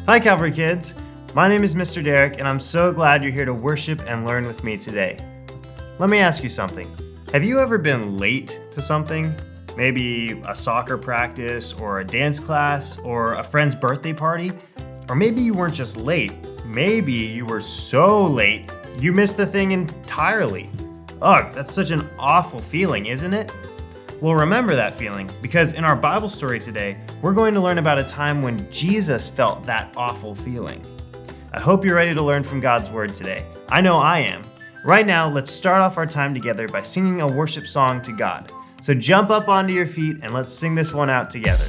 Hi Calvary kids, my name is Mr. Derek and I'm so glad you're here to worship and learn with me today. Let me ask you something. Have you ever been late to something? Maybe a soccer practice or a dance class or a friend's birthday party? Or maybe you weren't just late, maybe you were so late you missed the thing entirely. Ugh, that's such an awful feeling, isn't it? Well, remember that feeling because in our Bible story today, we're going to learn about a time when Jesus felt that awful feeling. I hope you're ready to learn from God's Word today. I know I am. Right now, let's start off our time together by singing a worship song to God. So jump up onto your feet and let's sing this one out together.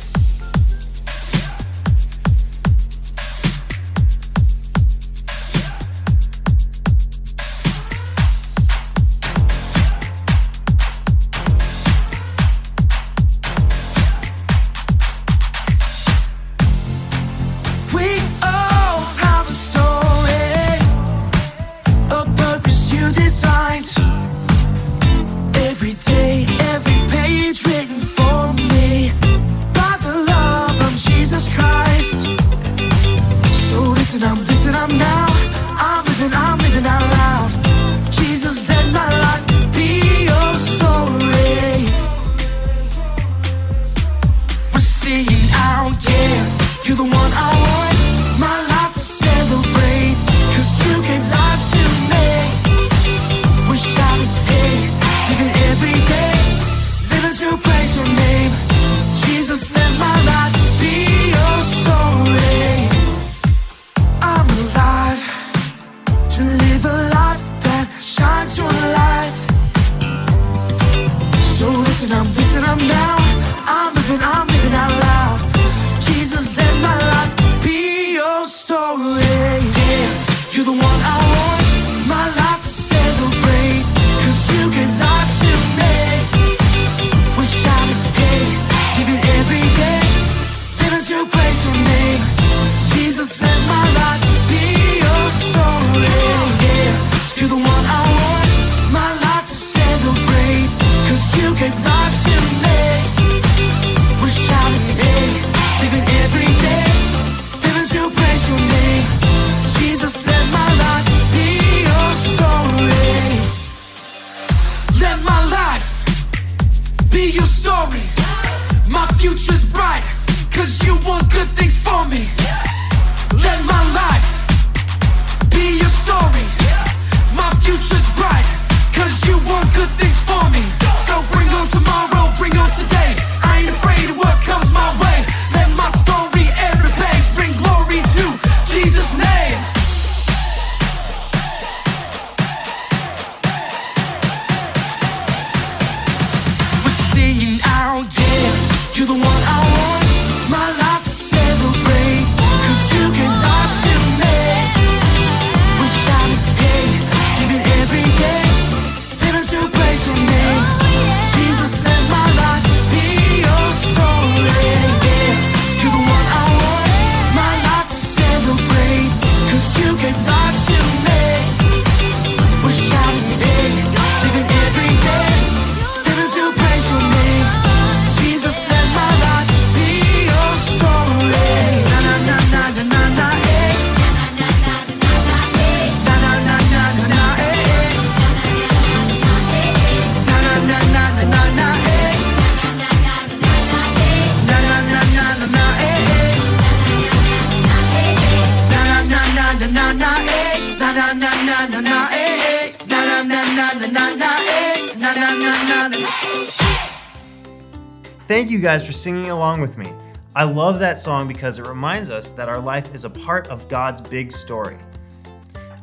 Thank you guys for singing along with me. I love that song because it reminds us that our life is a part of God's big story.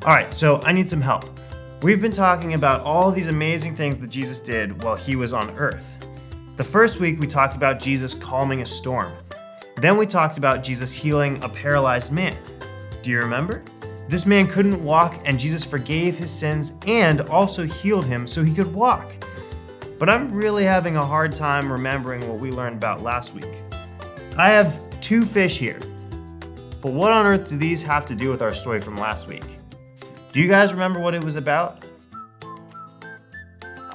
All right, so I need some help. We've been talking about all these amazing things that Jesus did while he was on earth. The first week we talked about Jesus calming a storm. Then we talked about Jesus healing a paralyzed man. Do you remember? This man couldn't walk and Jesus forgave his sins and also healed him so he could walk. But I'm really having a hard time remembering what we learned about last week. I have 2 fish here, but what on earth do these have to do with our story from last week? Do you guys remember what it was about?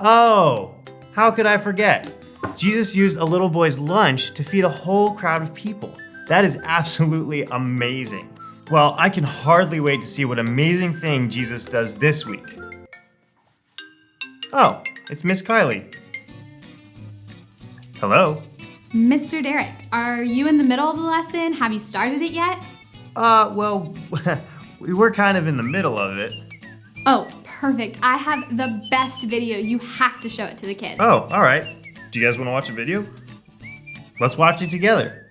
Oh, how could I forget? Jesus used a little boy's lunch to feed a whole crowd of people. That is absolutely amazing. Well, I can hardly wait to see what amazing thing Jesus does this week. Oh, it's Miss Kylie. Hello? Mr. Derek, are you in the middle of the lesson? Have you started it yet? Well, we were kind of in the middle of it. Oh, perfect. I have the best video. You have to show it to the kids. Oh, all right. Do you guys want to watch a video? Let's watch it together.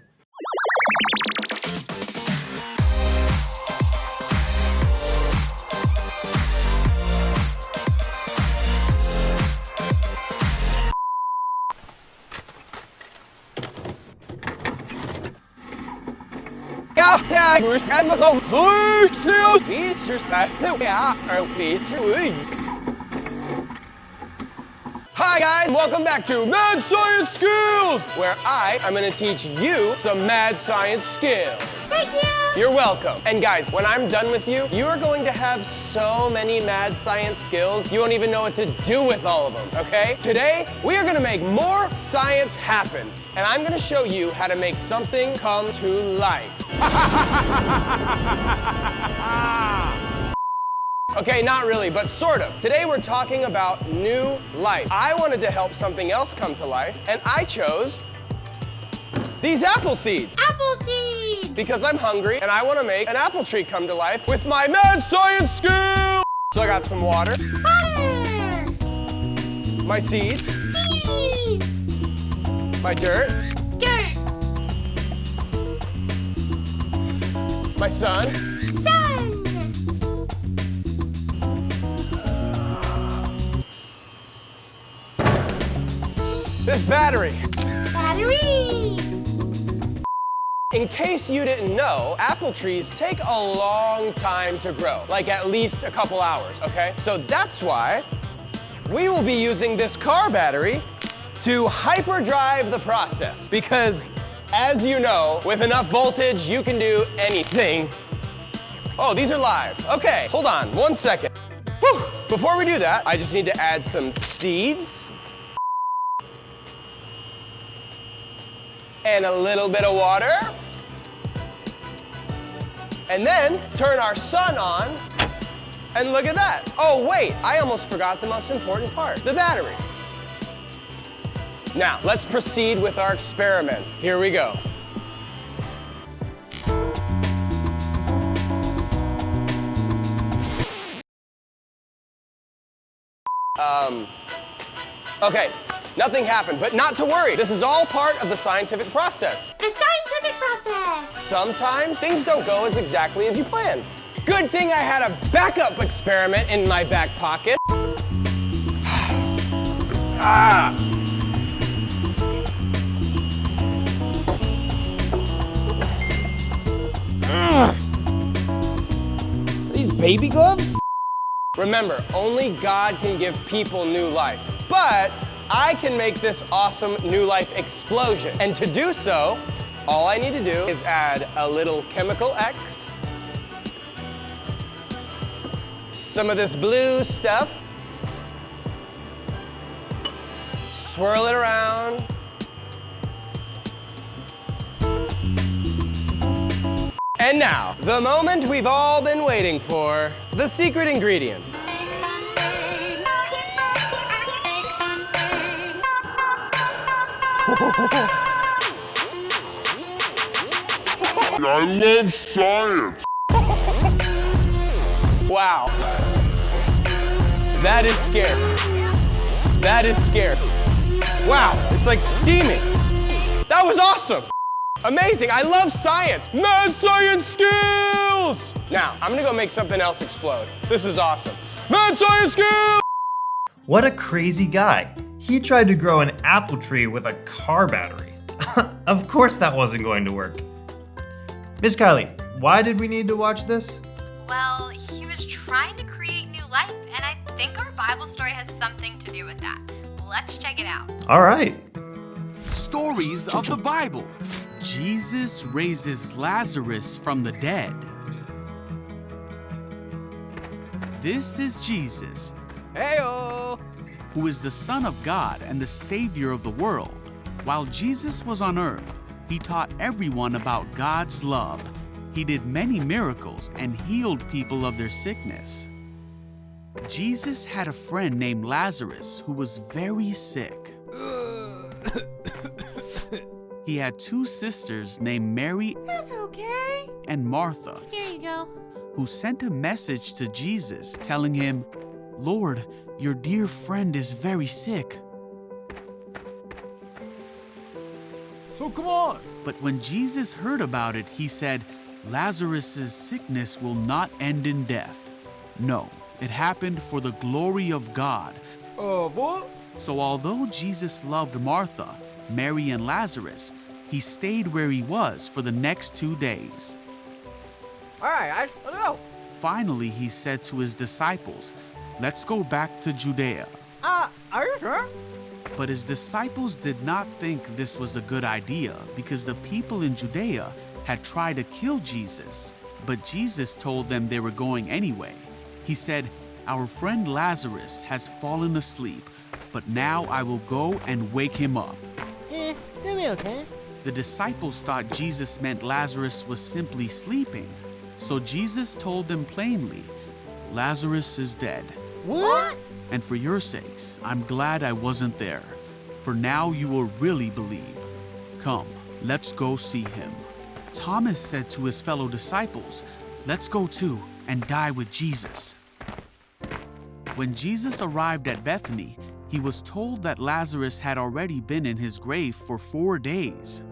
Hi guys, welcome back to Mad Science Skills, where I am going to teach you some mad science skills. Thank you! You're welcome. And guys, when I'm done with you, you are going to have so many mad science skills, you won't even know what to do with all of them, okay? Today, we are gonna make more science happen. And I'm gonna show you how to make something come to life. Okay, not really, but sort of. Today we're talking about new life. I wanted to help something else come to life, and I chose these apple seeds. Apple seeds! Because I'm hungry and I want to make an apple tree come to life with my mad science skill. So I got some water. Water! My seeds. Seeds! My dirt. Dirt! My sun. Sun! This battery. Battery! In case you didn't know, apple trees take a long time to grow, like at least a couple hours, okay? So that's why we will be using this car battery to hyperdrive the process. Because as you know, with enough voltage, you can do anything. Oh, these are live. Okay, hold on 1 second. Whew. Before we do that, I just need to add some seeds and a little bit of water. And then turn our sun on, and look at that. Oh wait, I almost forgot the most important part, the battery. Now, let's proceed with our experiment. Here we go. Okay, nothing happened, but not to worry. This is all part of the scientific process. The scientific process! Sometimes things don't go as exactly as you planned. Good thing I had a backup experiment in my back pocket. Ah! These baby gloves? Remember, only God can give people new life, but I can make this awesome new life explosion. And to do so, all I need to do is add a little chemical X, some of this blue stuff, swirl it around, and now, the moment we've all been waiting for, the secret ingredient. I love science. Wow. That is scary. That is scary. Wow, it's like steaming. That was awesome. Amazing, I love science. Mad science skills! Now, I'm gonna go make something else explode. This is awesome. Mad science skills! What a crazy guy. He tried to grow an apple tree with a car battery. Of course that wasn't going to work. Miss Kylie, why did we need to watch this? Well, he was trying to create new life, and I think our Bible story has something to do with that. Let's check it out. All right. Stories of the Bible. Jesus raises Lazarus from the dead. This is Jesus, Heyo! who is the Son of God and the Savior of the world. While Jesus was on earth, he taught everyone about God's love. He did many miracles and healed people of their sickness. Jesus had a friend named Lazarus who was very sick. He had two sisters named Mary That's okay. and Martha, Here you go. who sent a message to Jesus telling him, "Lord, your dear friend is very sick." So come on. But when Jesus heard about it, he said, "Lazarus' sickness will not end in death. No, it happened for the glory of God." What? So although Jesus loved Martha, Mary, and Lazarus, he stayed where he was for the next 2 days. All right, guys, let's go. Finally, he said to his disciples, "Let's go back to Judea." Are you sure? But his disciples did not think this was a good idea because the people in Judea had tried to kill Jesus. But Jesus told them they were going anyway. He said, "Our friend Lazarus has fallen asleep, but now I will go and wake him up." You'll be okay. The disciples thought Jesus meant Lazarus was simply sleeping. So Jesus told them plainly, "Lazarus is dead. What? And for your sakes, I'm glad I wasn't there. For now you will really believe. Come, let's go see him." Thomas said to his fellow disciples, "Let's go too and die with Jesus." When Jesus arrived at Bethany, he was told that Lazarus had already been in his grave for 4 days.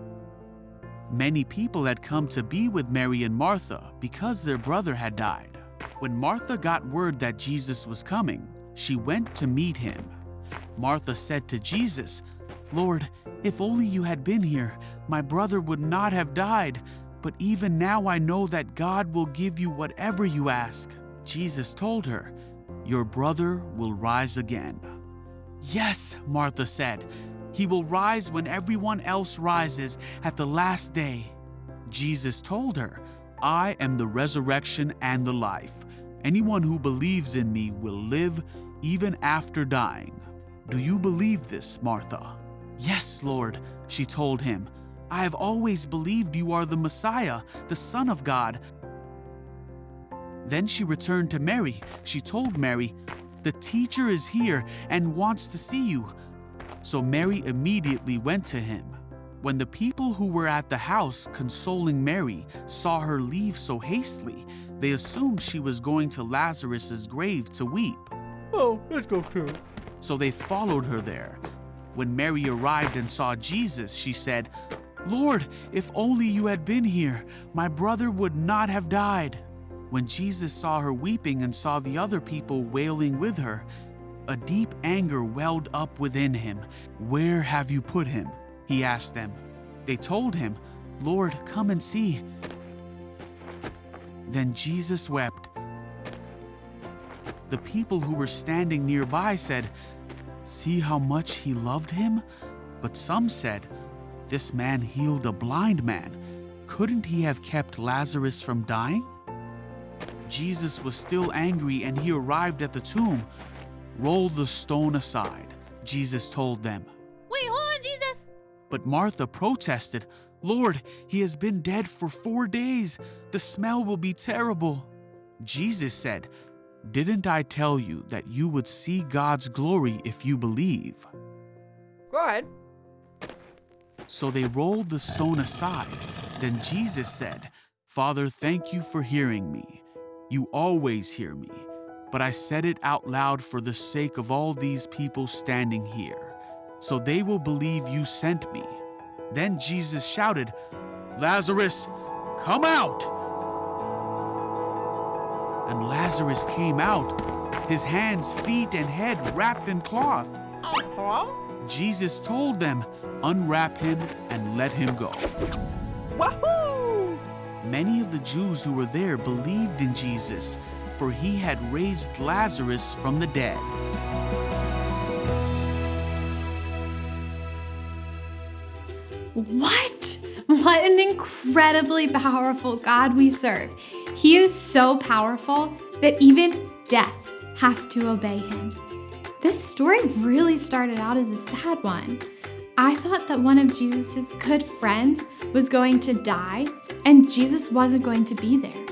Many people had come to be with Mary and Martha because their brother had died. When Martha got word that Jesus was coming, she went to meet him. Martha said to Jesus, "Lord, if only you had been here, my brother would not have died. But even now I know that God will give you whatever you ask." Jesus told her, "Your brother will rise again." "Yes," Martha said, "he will rise when everyone else rises at the last day." Jesus told her, "I am the resurrection and the life. Anyone who believes in me will live even after dying. Do you believe this, Martha?" "Yes, Lord," she told him. "I have always believed you are the Messiah, the Son of God." Then she returned to Mary. She told Mary, "The teacher is here and wants to see you." So Mary immediately went to him. When the people who were at the house consoling Mary saw her leave so hastily, they assumed she was going to Lazarus' grave to weep. Oh, let's go too. So they followed her there. When Mary arrived and saw Jesus, she said, "Lord, if only you had been here, my brother would not have died." When Jesus saw her weeping and saw the other people wailing with her, a deep anger welled up within him. "Where have you put him?" he asked them. They told him, "Lord, come and see." Then Jesus wept. The people who were standing nearby said, "See how much he loved him?" But some said, "This man healed a blind man. Couldn't he have kept Lazarus from dying?" Jesus was still angry and he arrived at the tomb. "Roll the stone aside," Jesus told them. Wait, hold on, Jesus. But Martha protested, "Lord, he has been dead for 4 days. The smell will be terrible." Jesus said, "Didn't I tell you that you would see God's glory if you believe?" Go ahead. So they rolled the stone aside. Then Jesus said, "Father, thank you for hearing me. You always hear me, but I said it out loud for the sake of all these people standing here, so they will believe you sent me." Then Jesus shouted, "Lazarus, come out!" And Lazarus came out, his hands, feet, and head wrapped in cloth. Hello? Jesus told them, "Unwrap him and let him go." Wahoo! Many of the Jews who were there believed in Jesus, for he had raised Lazarus from the dead. What? What an incredibly powerful God we serve. He is so powerful that even death has to obey him. This story really started out as a sad one. I thought that one of Jesus's good friends was going to die and Jesus wasn't going to be there.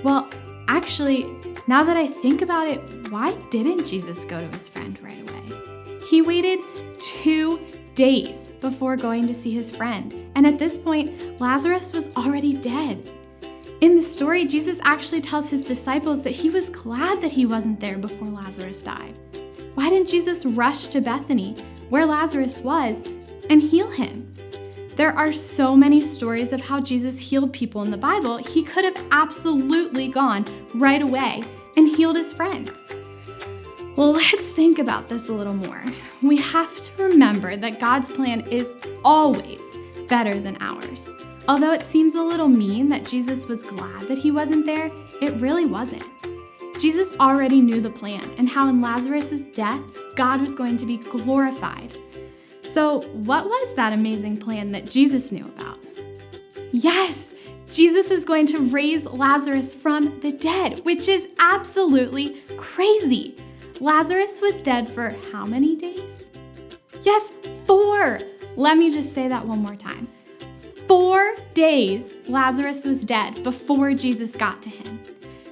Well, actually, now that I think about it, why didn't Jesus go to his friend right away? He waited 2 days before going to see his friend, and at this point, Lazarus was already dead. In the story, Jesus actually tells his disciples that he was glad that he wasn't there before Lazarus died. Why didn't Jesus rush to Bethany, where Lazarus was, and heal him? There are so many stories of how Jesus healed people in the Bible. He could have absolutely gone right away and healed his friends. Well, let's think about this a little more. We have to remember that God's plan is always better than ours. Although it seems a little mean that Jesus was glad that he wasn't there, it really wasn't. Jesus already knew the plan and how in Lazarus' death, God was going to be glorified. So what was that amazing plan that Jesus knew about? Yes, Jesus was going to raise Lazarus from the dead, which is absolutely crazy. Lazarus was dead for how many days? Yes, 4. Let me just say that one more time. 4 days Lazarus was dead before Jesus got to him.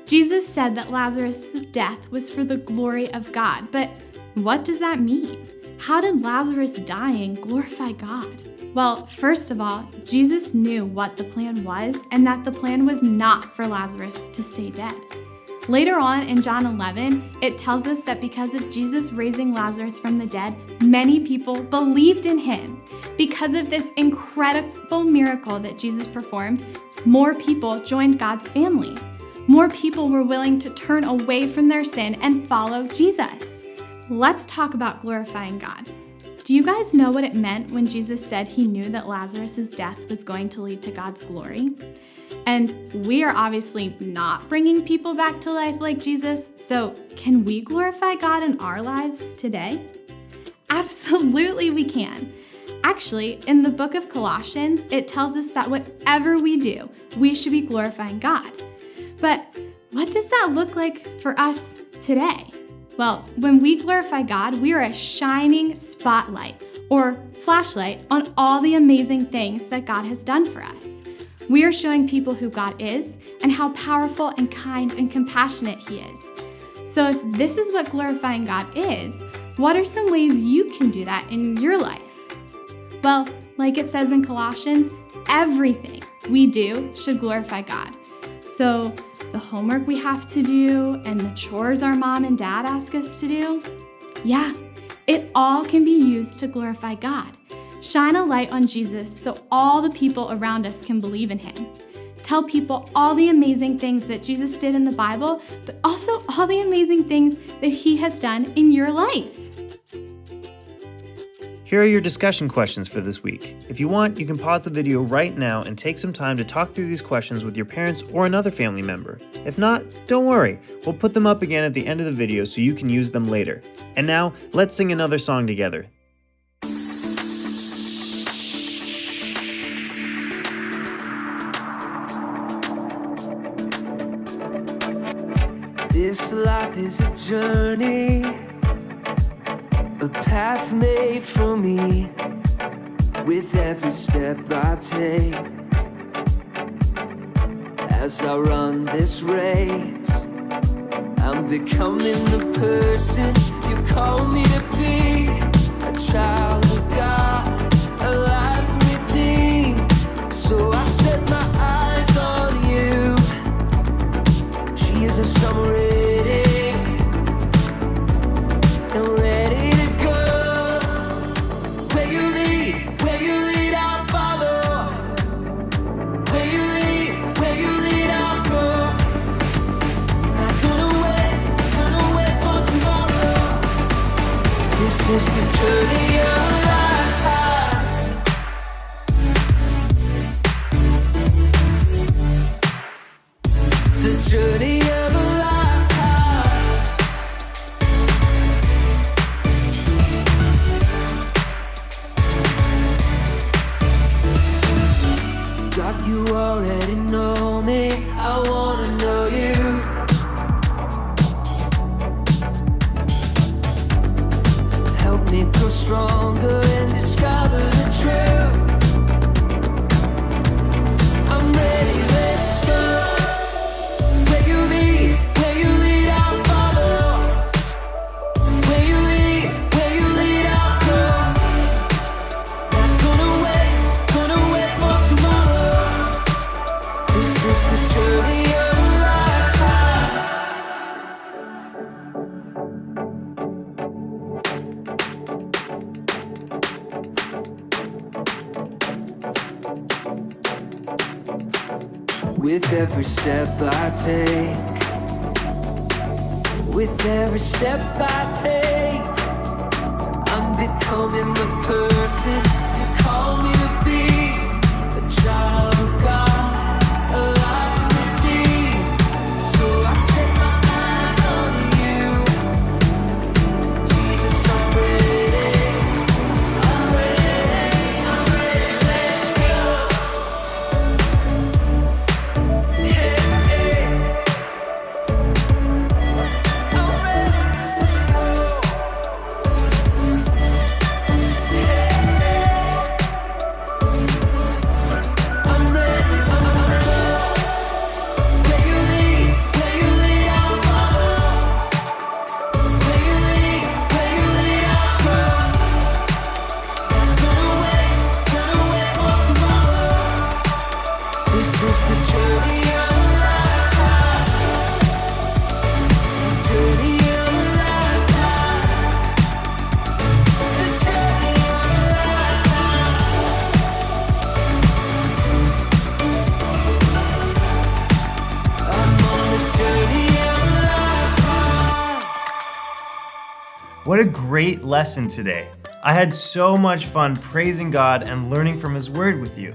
Jesus said that Lazarus' death was for the glory of God, but what does that mean? How did Lazarus dying glorify God? Well, first of all, Jesus knew what the plan was and that the plan was not for Lazarus to stay dead. Later on in John 11, it tells us that because of Jesus raising Lazarus from the dead, many people believed in him. Because of this incredible miracle that Jesus performed, more people joined God's family. More people were willing to turn away from their sin and follow Jesus. Let's talk about glorifying God. Do you guys know what it meant when Jesus said he knew that Lazarus' death was going to lead to God's glory? And we are obviously not bringing people back to life like Jesus, so can we glorify God in our lives today? Absolutely we can. Actually, in the book of Colossians, it tells us that whatever we do, we should be glorifying God. But what does that look like for us today? Well, when we glorify God, we are a shining spotlight or flashlight on all the amazing things that God has done for us. We are showing people who God is and how powerful and kind and compassionate he is. So if this is what glorifying God is, what are some ways you can do that in your life? Well, like it says in Colossians, everything we do should glorify God. So the homework we have to do and the chores our mom and dad ask us to do, yeah, it all can be used to glorify God. Shine a light on Jesus so all the people around us can believe in him. Tell people all the amazing things that Jesus did in the Bible, but also all the amazing things that he has done in your life. Here are your discussion questions for this week. If you want, you can pause the video right now and take some time to talk through these questions with your parents or another family member. If not, don't worry. We'll put them up again at the end of the video so you can use them later. And now, let's sing another song together. This life is a journey, a path made for me. With every step I take, as I run this race, I'm becoming the person you call me to be. A child of God, a life redeemed. So I set my eyes on you, Jesus, I'm ready. This is the journey of a lifetime. The journey of a lifetime. God, you already know me. I wanna know you. Help me grow stronger and discover with every step I take. With every step I take, I'm becoming the person you call me to be. A child of God, alive and redeemed. So I set my eyes on you. Jesus, I'm ready. I'm ready. I'm ready. Let's go. Hey, hey. I'm ready. I'm ready. Where you lead, I'll follow. Where you lead, I'll go. Turn away for tomorrow. This is the journey of a lifetime. The journey of a lifetime. The journey of a lifetime. I'm on the journey of a lifetime. What a great lesson today. I had so much fun praising God and learning from His Word with you.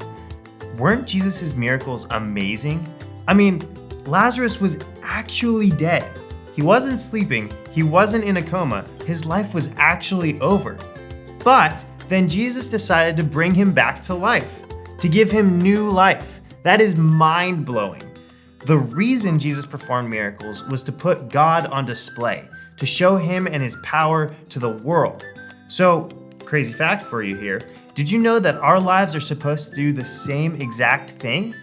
Weren't Jesus' miracles amazing? I mean, Lazarus was actually dead. He wasn't sleeping, he wasn't in a coma, his life was actually over. But then Jesus decided to bring him back to life, to give him new life. That is mind-blowing. The reason Jesus performed miracles was to put God on display, to show him and his power to the world. So, crazy fact for you here, did you know that our lives are supposed to do the same exact thing?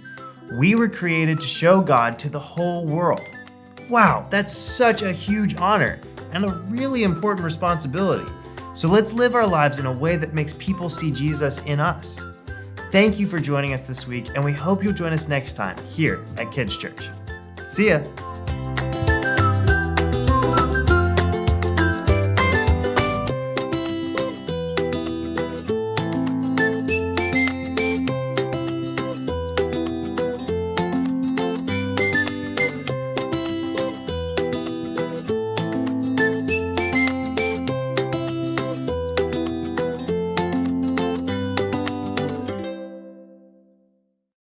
We were created to show God to the whole world. Wow, that's such a huge honor and a really important responsibility. So let's live our lives in a way that makes people see Jesus in us. Thank you for joining us this week, and we hope you'll join us next time here at Kids Church. See ya!